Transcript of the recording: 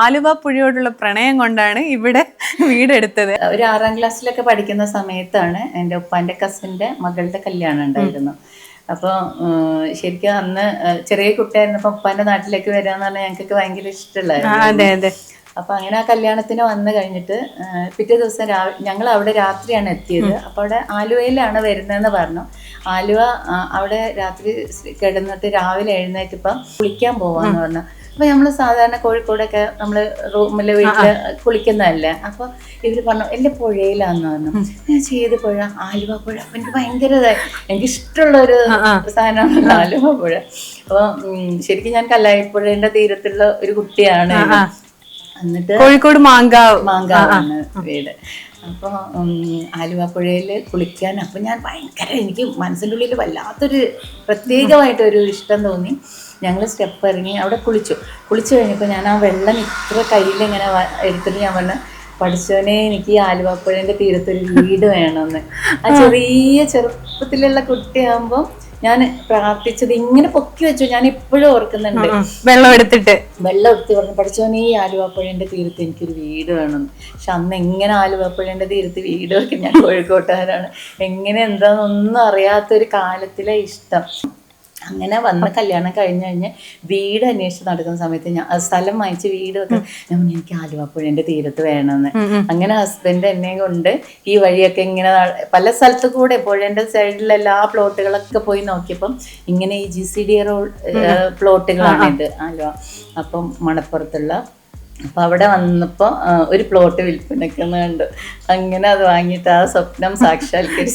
ആലുവ പുഴയോടുള്ള പ്രണയം കൊണ്ടാണ് ഇവിടെ വീടെടുത്തത്. ഒരു 6ാം ക്ലാസ്സിലൊക്കെ പഠിക്കുന്ന സമയത്താണ് എൻ്റെ ഉപ്പാൻ്റെ കസിൻ്റെ മകളുടെ കല്യാണം ഉണ്ടായിരുന്നു. അപ്പോൾ ശരിക്കും അന്ന് ചെറിയ കുട്ടിയായിരുന്നപ്പോൾ ഉപ്പാൻ്റെ നാട്ടിലേക്ക് വരാന്ന് പറഞ്ഞാൽ ഞങ്ങൾക്കൊക്കെ ഭയങ്കര ഇഷ്ടമുള്ളായിരുന്നു. അപ്പൊ അങ്ങനെ ആ കല്യാണത്തിന് വന്നു കഴിഞ്ഞിട്ട് പിറ്റേ ദിവസം ഞങ്ങൾ അവിടെ രാത്രിയാണ് എത്തിയത്. അപ്പോൾ അവിടെ ആലുവയിലാണ് വരുന്നതെന്ന് പറഞ്ഞു. ആലുവ അവിടെ രാത്രി കിടന്നിട്ട് രാവിലെ എഴുന്നേറ്റപ്പം കുളിക്കാൻ പോവാന്ന് പറഞ്ഞു. അപ്പോൾ നമ്മൾ സാധാരണ കോഴിക്കോടൊക്കെ നമ്മൾ റൂമിൽ വീട്ടിൽ കുളിക്കുന്നതല്ലേ. അപ്പോൾ ഇവർ പറഞ്ഞു എല്ലാ പുഴയിലാന്ന് പറഞ്ഞു. ഞാൻ ചെയ്ത് പുഴ ആലുവ പുഴ. അപ്പം എനിക്ക് ഭയങ്കര എനിക്ക് ഇഷ്ടമുള്ളൊരു സാധനമാണല്ലോ ആലുവ പുഴ. അപ്പോൾ ശരിക്കും ഞാൻ കല്ലായിപ്പുഴേൻ്റെ തീരത്തുള്ള ഒരു കുട്ടിയാണ്. എന്നിട്ട് കോഴിക്കോട് മാങ്കാവാണ് വീട്. അപ്പോൾ ആലുവ പുഴയിൽ കുളിക്കാൻ അപ്പം ഞാൻ ഭയങ്കര എനിക്ക് മനസ്സിൻ്റെ ഉള്ളിൽ വല്ലാത്തൊരു പ്രത്യേകമായിട്ടൊരു ഇഷ്ടം തോന്നി. ഞങ്ങൾ സ്റ്റെപ്പ് ഇറങ്ങി അവിടെ കുളിച്ചു കഴിഞ്ഞപ്പോൾ ഞാൻ ആ വെള്ളം ഇത്ര കയ്യിലിങ്ങനെ എടുത്തിട്ട് ഞാൻ പറഞ്ഞു, പഠിച്ചവനെ എനിക്ക് ഈ ആലുവ പുഴേൻ്റെ തീരത്തൊരു വീട് വേണമെന്ന്. ആ ചെറിയ ചെറുപ്പത്തിലുള്ള കുട്ടിയാകുമ്പോൾ ഞാൻ പ്രാർത്ഥിച്ചത് ഇങ്ങനെ പൊക്കി വെച്ചു. ഞാൻ ഇപ്പോഴും ഓർക്കുന്നുണ്ട്. വെള്ളം എടുത്ത് പറഞ്ഞു, പഠിച്ചവനെ ഈ ആലുവപ്പുഴേൻ്റെ തീരത്ത് എനിക്കൊരു വീട് വേണമെന്ന്. പക്ഷെ അന്ന് എങ്ങനെ ആലുവപ്പുഴേൻ്റെ തീരത്ത് വീട് വെക്കും, ഞാൻ കോഴിക്കോട്ടുകാരാണ്, എങ്ങനെ എന്താണെന്നൊന്നും അറിയാത്തൊരു കാലത്തിലെ ഇഷ്ടം. അങ്ങനെ വന്ന് കല്യാണം കഴിഞ്ഞ് വീട് അന്വേഷിച്ച് നടക്കുന്ന സമയത്ത് ഞാൻ സ്ഥലം വാങ്ങിച്ച് വീട് വെക്കാൻ ഞാൻ എനിക്ക് ആലുവപ്പുഴേൻ്റെ തീരത്ത് വേണമെന്ന്. അങ്ങനെ ഹസ്ബൻഡ് എന്നെ കൊണ്ട് ഈ വഴിയൊക്കെ ഇങ്ങനെ പല സ്ഥലത്ത് കൂടെ പുഴേൻ്റെ സൈഡിലെ എല്ലാ പ്ലോട്ടുകളൊക്കെ പോയി നോക്കിയപ്പം ഇങ്ങനെ ഈ GCD റോഡ് പ്ലോട്ടുകളാണിത് ആലുവ. അപ്പം മണപ്പുറത്തുള്ള. അപ്പം അവിടെ വന്നപ്പോൾ ഒരു പ്ലോട്ട് വിൽപ്പനയ്ക്കെന്ന് കണ്ടു. അങ്ങനെ അത് വാങ്ങിയിട്ട് ആ സ്വപ്നം സാക്ഷാത്കരിച്ചു.